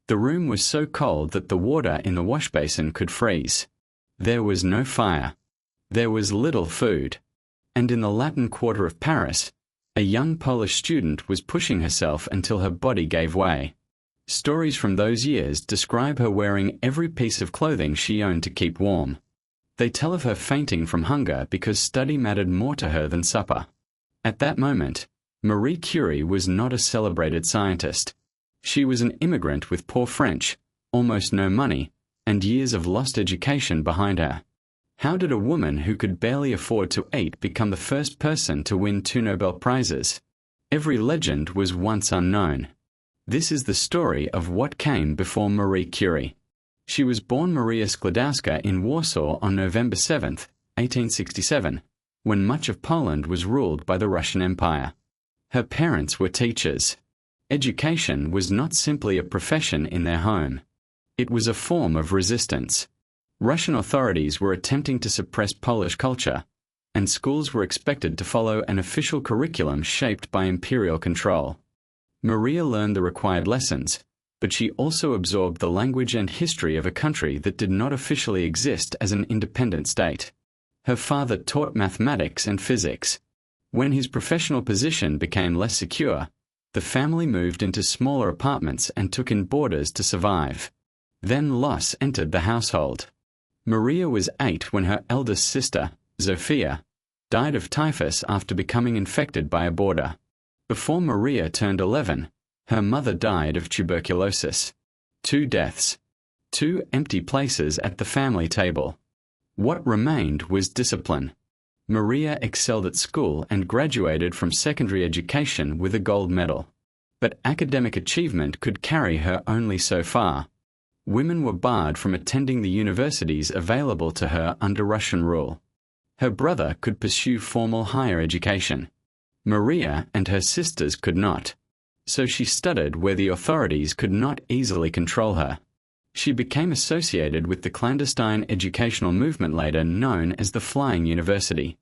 The room was so cold that the water in the wash basin could freeze. There was no fire. There was little food. And in the Latin Quarter of Paris, a young Polish student was pushing herself until her body gave way. Stories from those years describe her wearing every piece of clothing she owned to keep warm. They tell of her fainting from hunger because study mattered more to her than supper. At that moment, Marie Curie was not a celebrated scientist. She was an immigrant with poor French, almost no money, and years of lost education behind her. How did a woman who could barely afford to eat become the first person to win 2 Nobel Prizes? Every legend was once unknown. This is the story of what came before Marie Curie. She was born Maria Skłodowska in Warsaw on November 7, 1867, when much of Poland was ruled by the Russian Empire. Her parents were teachers. Education was not simply a profession in their home. It was a form of resistance. Russian authorities were attempting to suppress Polish culture, and schools were expected to follow an official curriculum shaped by imperial control. Maria learned the required lessons, but she also absorbed the language and history of a country that did not officially exist as an independent state. Her father taught mathematics and physics. When his professional position became less secure, the family moved into smaller apartments and took in boarders to survive. Then loss entered the household. Maria was 8 when her eldest sister, Zofia, died of typhus after becoming infected by a boarder. Before Maria turned 11, her mother died of tuberculosis. 2 deaths. 2 empty places at the family table. What remained was discipline. Maria excelled at school and graduated from secondary education with a gold medal. But academic achievement could carry her only so far. Women were barred from attending the universities available to her under Russian rule. Her brother could pursue formal higher education. Maria and her sisters could not. So she studied where the authorities could not easily control her. She became associated with the clandestine educational movement later known as the Flying University.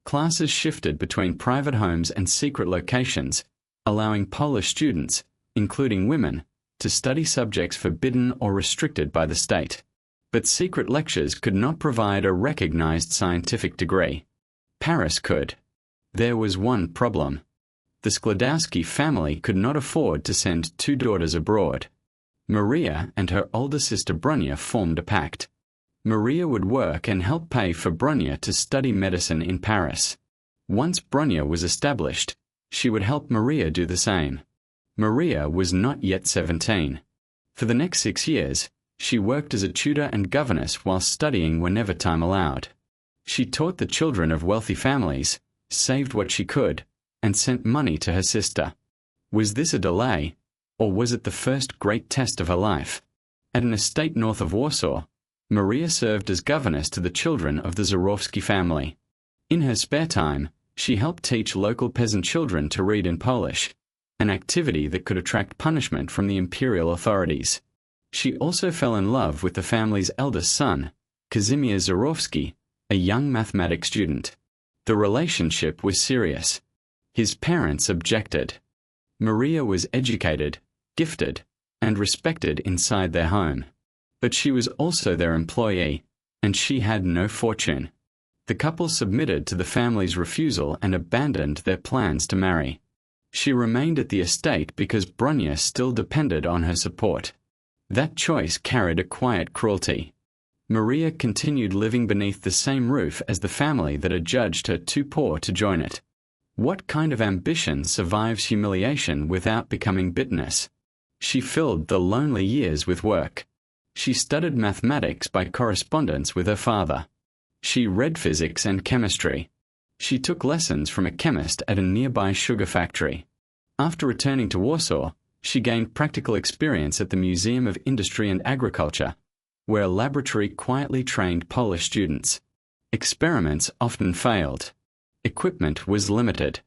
Classes shifted between private homes and secret locations, allowing Polish students, including women, to study subjects forbidden or restricted by the state. But secret lectures could not provide a recognized scientific degree. Paris could. There was one problem. The Skłodowski family could not afford to send 2 daughters abroad. Maria and her older sister Bronia formed a pact. Maria would work and help pay for Bronia to study medicine in Paris. Once Bronia was established, she would help Maria do the same. Maria was not yet 17. For the next 6 years, she worked as a tutor and governess while studying whenever time allowed. She taught the children of wealthy families, saved what she could, and sent money to her sister. Was this a delay, or was it the first great test of her life? At an estate north of Warsaw, Maria served as governess to the children of the Żurowski family. In her spare time, she helped teach local peasant children to read in Polish, an activity that could attract punishment from the imperial authorities. She also fell in love with the family's eldest son, Kazimierz Żurowski, a young mathematics student. The relationship was serious. His parents objected. Maria was educated, gifted, and respected inside their home. But she was also their employee, and she had no fortune. The couple submitted to the family's refusal and abandoned their plans to marry. She remained at the estate because Bronia still depended on her support. That choice carried a quiet cruelty. Maria continued living beneath the same roof as the family that had judged her too poor to join it. What kind of ambition survives humiliation without becoming bitterness? She filled the lonely years with work. She studied mathematics by correspondence with her father. She read physics and chemistry. She took lessons from a chemist at a nearby sugar factory. After returning to Warsaw, she gained practical experience at the Museum of Industry and Agriculture, where a laboratory quietly trained Polish students. Experiments often failed. Equipment was limited.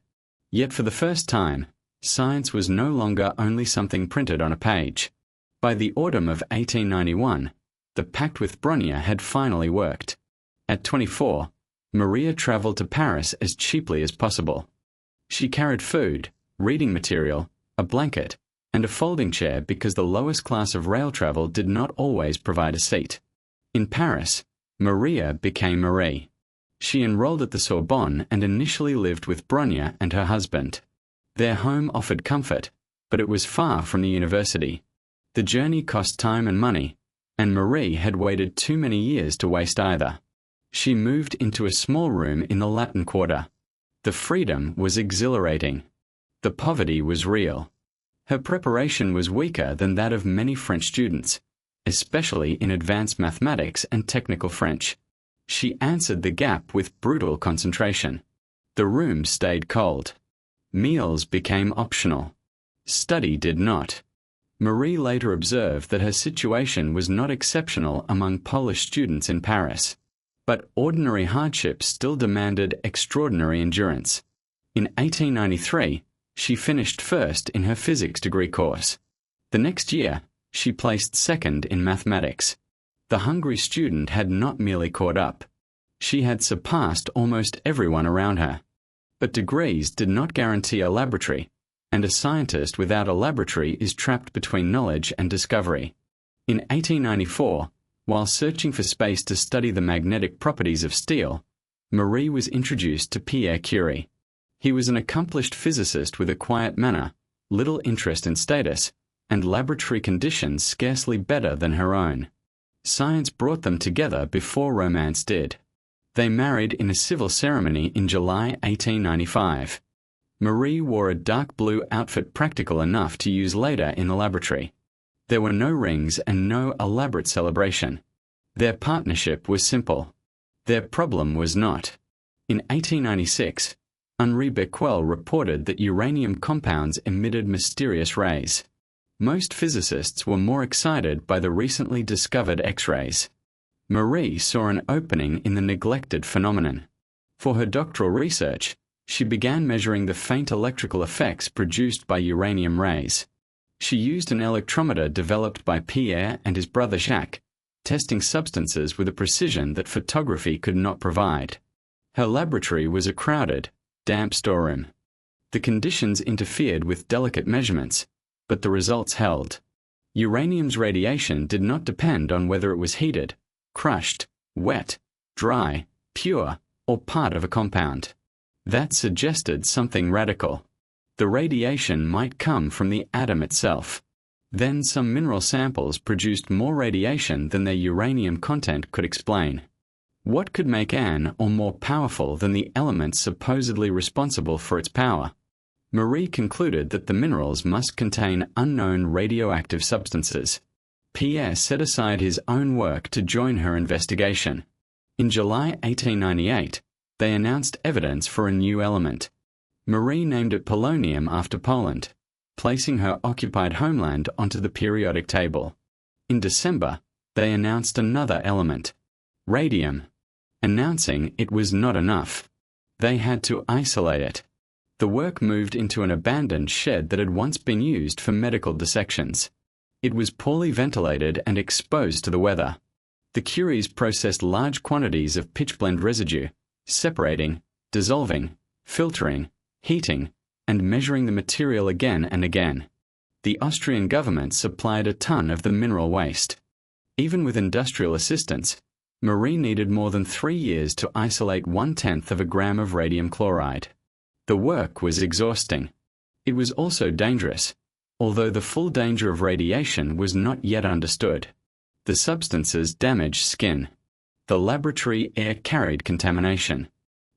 Yet for the first time, science was no longer only something printed on a page. By the autumn of 1891, the pact with Bronia had finally worked. At 24, Maria traveled to Paris as cheaply as possible. She carried food, reading material, a blanket, and a folding chair because the lowest class of rail travel did not always provide a seat. In Paris, Maria became Marie. She enrolled at the Sorbonne and initially lived with Bronya and her husband. Their home offered comfort, but it was far from the university. The journey cost time and money, and Marie had waited too many years to waste either. She moved into a small room in the Latin Quarter. The freedom was exhilarating. The poverty was real. Her preparation was weaker than that of many French students, especially in advanced mathematics and technical French. She answered the gap with brutal concentration. The room stayed cold. Meals became optional. Study did not. Marie later observed that her situation was not exceptional among Polish students in Paris. But ordinary hardships still demanded extraordinary endurance. In 1893, she finished first in her physics degree course. The next year, she placed second in mathematics. The hungry student had not merely caught up. She had surpassed almost everyone around her. But degrees did not guarantee a laboratory, and a scientist without a laboratory is trapped between knowledge and discovery. In 1894, while searching for space to study the magnetic properties of steel, Marie was introduced to Pierre Curie. He was an accomplished physicist with a quiet manner, little interest in status, and laboratory conditions scarcely better than her own. Science brought them together before romance did. They married in a civil ceremony in July 1895. Marie wore a dark blue outfit practical enough to use later in the laboratory. There were no rings and no elaborate celebration. Their partnership was simple. Their problem was not. In 1896, Henri Becquerel reported that uranium compounds emitted mysterious rays. Most physicists were more excited by the recently discovered X-rays. Marie saw an opening in the neglected phenomenon. For her doctoral research, she began measuring the faint electrical effects produced by uranium rays. She used an electrometer developed by Pierre and his brother Jacques, testing substances with a precision that photography could not provide. Her laboratory was a crowded, damp storeroom. The conditions interfered with delicate measurements, but the results held. Uranium's radiation did not depend on whether it was heated, crushed, wet, dry, pure, or part of a compound. That suggested something radical. The radiation might come from the atom itself. Then some mineral samples produced more radiation than their uranium content could explain. What could make an or more powerful than the elements supposedly responsible for its power? Marie concluded that the minerals must contain unknown radioactive substances. Pierre set aside his own work to join her investigation. In July 1898, they announced evidence for a new element. Marie named it Polonium after Poland, placing her occupied homeland onto the periodic table. In December, they announced another element, Radium. Announcing it was not enough. They had to isolate it. The work moved into an abandoned shed that had once been used for medical dissections. It was poorly ventilated and exposed to the weather. The Curies processed large quantities of pitchblende residue, separating, dissolving, filtering, heating, and measuring the material again and again. The Austrian government supplied a ton of the mineral waste. Even with industrial assistance, Marie needed more than 3 years to isolate 1/10 of a gram of radium chloride. The work was exhausting. It was also dangerous, although the full danger of radiation was not yet understood. The substances damaged skin. The laboratory air carried contamination.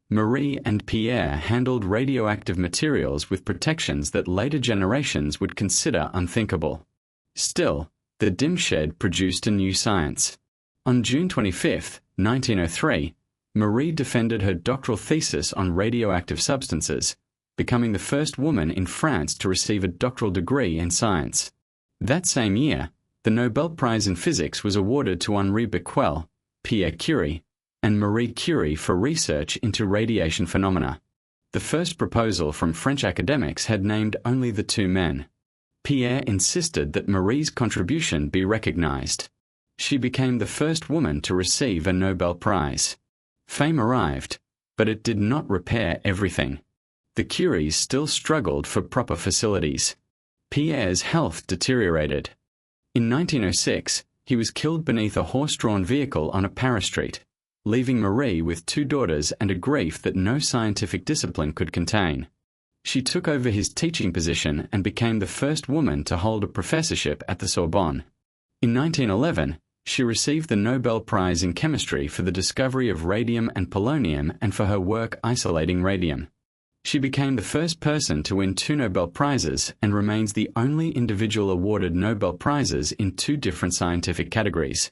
Marie and Pierre handled radioactive materials with protections that later generations would consider unthinkable. Still, the dim shed produced a new science. On June 25, 1903, Marie defended her doctoral thesis on radioactive substances, becoming the first woman in France to receive a doctoral degree in science. That same year, the Nobel Prize in Physics was awarded to Henri Becquerel, Pierre Curie, and Marie Curie for research into radiation phenomena. The first proposal from French academics had named only the two men. Pierre insisted that Marie's contribution be recognized. She became the first woman to receive a Nobel Prize. Fame arrived, but it did not repair everything. The Curies still struggled for proper facilities. Pierre's health deteriorated. In 1906, he was killed beneath a horse-drawn vehicle on a Paris street, leaving Marie with 2 daughters and a grief that no scientific discipline could contain. She took over his teaching position and became the first woman to hold a professorship at the Sorbonne. In 1911, she received the Nobel Prize in Chemistry for the discovery of radium and polonium and for her work isolating radium. She became the first person to win 2 Nobel Prizes and remains the only individual awarded Nobel Prizes in 2 different scientific categories.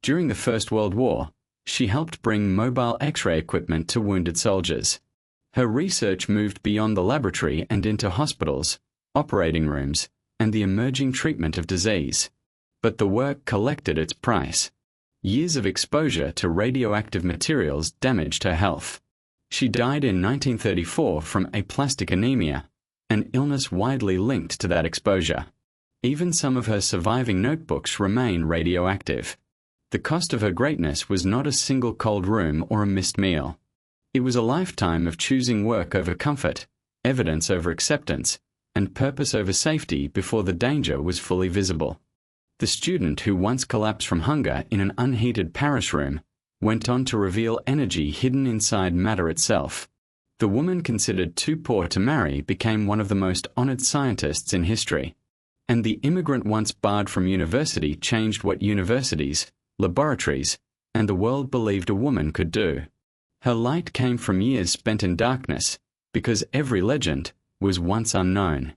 During the First World War, she helped bring mobile X-ray equipment to wounded soldiers. Her research moved beyond the laboratory and into hospitals, operating rooms, and the emerging treatment of disease. But the work collected its price. Years of exposure to radioactive materials damaged her health. She died in 1934 from aplastic anemia, an illness widely linked to that exposure. Even some of her surviving notebooks remain radioactive. The cost of her greatness was not a single cold room or a missed meal. It was a lifetime of choosing work over comfort, evidence over acceptance, and purpose over safety before the danger was fully visible. The student who once collapsed from hunger in an unheated Paris room went on to reveal energy hidden inside matter itself. The woman considered too poor to marry became one of the most honored scientists in history. And the immigrant once barred from university changed what universities, laboratories, and the world believed a woman could do. Her light came from years spent in darkness, because every legend was once unknown.